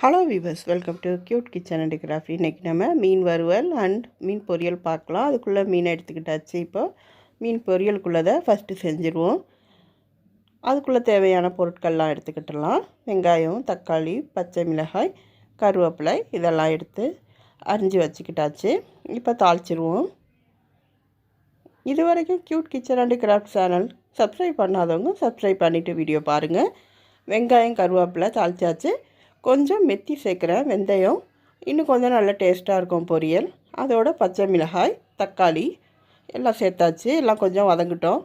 Hello viewers, welcome to Cute Kitchen and Graphy. இன்றைக்கி நம்ம மீன் வறுவல் அண்ட் மீன் பொரியல் பார்க்கலாம். அதுக்குள்ளே மீனை எடுத்துக்கிட்டாச்சு. இப்போ மீன் பொரியலுக்குள்ளதை ஃபஸ்ட்டு செஞ்சுருவோம். அதுக்குள்ளே தேவையான பொருட்கள்லாம் எடுத்துக்கிட்டலாம். வெங்காயம், தக்காளி, பச்சை மிளகாய், கருவேப்பிலை இதெல்லாம் எடுத்து அரிஞ்சு வச்சுக்கிட்டாச்சு. இப்போ தாளிச்சிருவோம். இது வரைக்கும் cute Kitchen and craft channel subscribe பண்ணாதவங்க சப்ஸ்கிரைப் பண்ணிவிட்டு வீடியோ பாருங்கள். வெங்காயம், கருவேப்பிலை தாளிச்சாச்சு. கொஞ்சம் மெத்தி சேர்க்குறேன், வெந்தயம் இன்னும் கொஞ்சம் நல்ல டேஸ்ட்டாக இருக்கும் பொரியல். அதோட பச்சை மிளகாய், தக்காளி எல்லாம் சேர்த்தாச்சு. எல்லாம் கொஞ்சம் வதங்கிட்டோம்.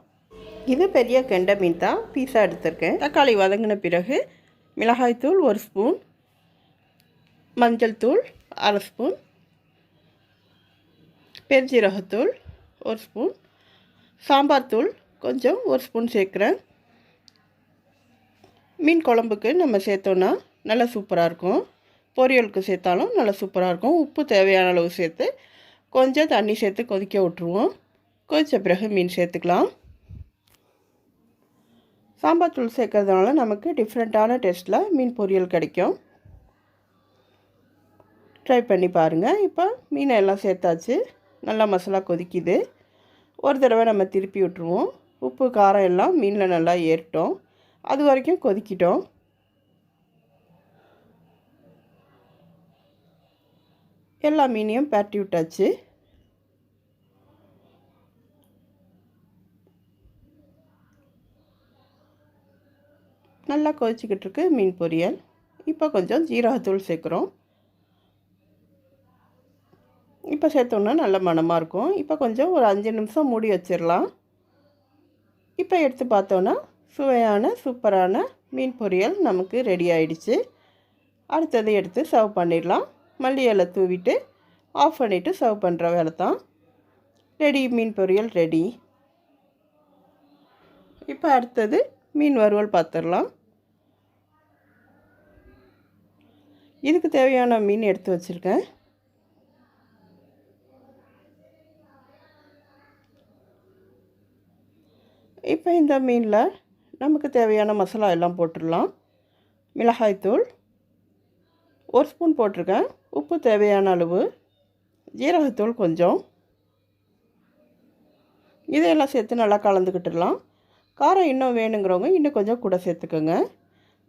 இது பெரிய கெண்டை மீன் தான், பீஸாக எடுத்திருக்கேன். தக்காளி வதங்கின பிறகு மிளகாய்த்தூள் 1 ஸ்பூன், மஞ்சள் தூள் 1/2 ஸ்பூன், பெருஞ்சீரகத்தூள் 1 ஸ்பூன், சாம்பார் தூள் கொஞ்சம் 1 ஸ்பூன் சேர்க்குறேன். மீன் குழம்புக்கு நம்ம சேர்த்தோன்னா நல்லா சூப்பராக இருக்கும். பொரியலுக்கு சேர்த்தாலும் நல்லா சூப்பராக இருக்கும். உப்பு தேவையான அளவு சேர்த்து கொஞ்சம் தண்ணி சேர்த்து கொதிக்க விட்ருவோம். கொதித்த பிறகு மீன் சேர்த்துக்கலாம். சாம்பார் தூள் சேர்க்கறதுனால நமக்கு டிஃப்ரெண்ட்டான டேஸ்ட்டில் மீன் பொரியல் கிடைக்கும். ட்ரை பண்ணி பாருங்கள். இப்போ மீனை எல்லாம் சேர்த்தாச்சு. நல்லா மசாலா கொதிக்குது. ஒரு தடவை நம்ம திருப்பி விட்டுருவோம். உப்பு காரம் எல்லாம் மீனில் நல்லா ஏறிட்டோம். அது வரைக்கும் கொதிக்கிட்டோம். எல்லா மீனையும் பரட்டி விட்டாச்சு. நல்லா கொதிச்சிக்கிட்டு இருக்கு மீன் பொரியல். இப்போ கொஞ்சம் ஜீரகத்தூள் சேர்க்குறோம். இப்போ சேர்த்தோன்னா நல்ல மணமாக இருக்கும். இப்போ கொஞ்சம் ஒரு 5 நிமிஷம் மூடி வச்சிடலாம். இப்போ எடுத்து பார்த்தோன்னா சுவையான சூப்பரான மீன் பொரியல் நமக்கு ரெடி ஆயிடுச்சு. அடுத்தது எடுத்து சர்வ் பண்ணிடலாம். மல்லி இலை தூவிட்டு ஆஃப் பண்ணிவிட்டு சர்வ் பண்ணுற வேலை தான். ரெடி, மீன் பொரியல் ரெடி. இப்போ அடுத்தது மீன் வறுவல் பார்த்துடலாம். இதுக்கு தேவையான மீன் எடுத்து வச்சுருக்கேன். இப்போ இந்த மீனில் நமக்கு தேவையான மசாலா எல்லாம் போட்டுடலாம். மிளகாய்த்தூள் 1 ஸ்பூன் போட்டிருக்கேன். உப்பு தேவையான அளவு, ஜீரகத்தூள் கொஞ்சம், இதையெல்லாம் சேர்த்து நல்லா கலந்துக்கிட்டுடலாம். காரம் இன்னும் வேணுங்கிறவங்க இன்னும் கொஞ்சம் கூட சேர்த்துக்கோங்க.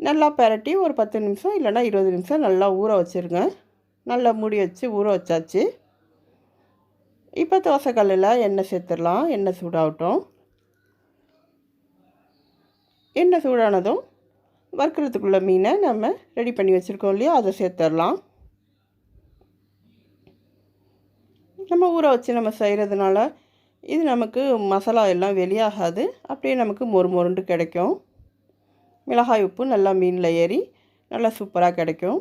நல்லா பரட்டி ஒரு 10 நிமிஷம் இல்லைனா 20 நிமிஷம் நல்லா ஊற வச்சுருங்க. நல்லா மூடி வச்சு ஊற வச்சாச்சு. இப்போ தோசைக்கல்லில் எண்ணெய் சேர்த்துடலாம். எண்ணெய் சூடாகட்டும். எண்ணெய் சூடானதும் வறுக்கிறதுக்குள்ள மீனை நம்ம ரெடி பண்ணி வச்சுருக்கோம் இல்லையா, அதை சேர்த்துடலாம். நம்ம ஊற வச்சு நம்ம செய்கிறதுனால இது நமக்கு மசாலா எல்லாம் வெளியாகாது. அப்படியே நமக்கு மொறு மொருண்டு கிடைக்கும். மிளகாய் உப்பு நல்லா மீனில் ஏறி நல்லா சூப்பராக கிடைக்கும்.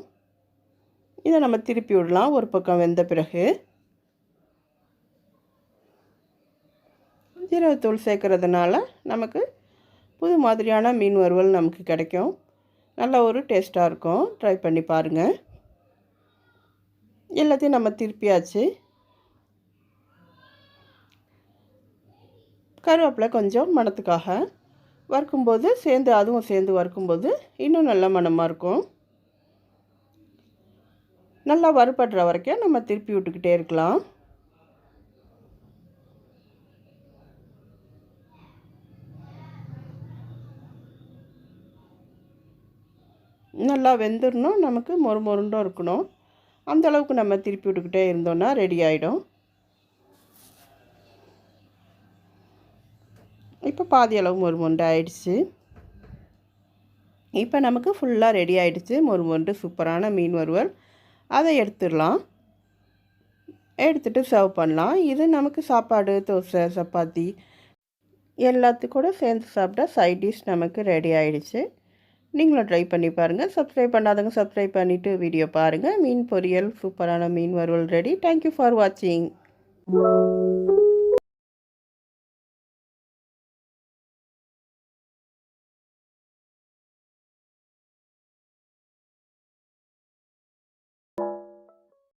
இதை நம்ம திருப்பி விடலாம். ஒரு பக்கம் வெந்த பிறகு ஜீரகத்தூள் சேர்க்கறதுனால நமக்கு புது மாதிரியான மீன் வறுவல் நமக்கு கிடைக்கும். நல்ல ஒரு டேஸ்ட்டாக இருக்கும். ட்ரை பண்ணி பாருங்கள். எல்லாத்தையும் நம்ம திருப்பியாச்சு. கருவேப்பிலை கொஞ்சம் மணத்துக்காக வறுக்கும்போது அதுவும் சேர்ந்து வறுக்கும்போது இன்னும் நல்ல மணமாக இருக்கும். நல்லா வறுபடுற வரைக்கும் நம்ம திருப்பி விட்டுக்கிட்டே இருக்கலாம். நல்லா வெந்துடணும். நமக்கு மொறு மொருண்டும் இருக்கணும். அந்தளவுக்கு நம்ம திருப்பி விட்டுக்கிட்டே இருந்தோன்னா ரெடி ஆகிடும். இப்போ பாதி அளவு மொறு மொண்டு ஆயிடுச்சு. இப்போ நமக்கு ஃபுல்லாக ரெடி ஆகிடுச்சு மொறு மொண்டு சூப்பரான மீன் வறுவல். அதை எடுத்துடலாம். எடுத்துகிட்டு சர்வ் பண்ணலாம். இது நமக்கு சாப்பாடு, தோசை, சப்பாத்தி எல்லாத்துக்கூட சேர்ந்து சாப்பிட்டா சைட் டிஷ் நமக்கு ரெடி ஆகிடுச்சு. நீங்களும் ட்ரை பண்ணி பாருங்கள். சப்ஸ்கிரைப் பண்ணாதவங்க சப்ஸ்கிரைப் பண்ணிவிட்டு வீடியோ பாருங்கள். மீன் பொரியல் சூப்பரான மீன் வறுவல் ரெடி. தேங்க்யூ ஃபார் வாட்சிங்.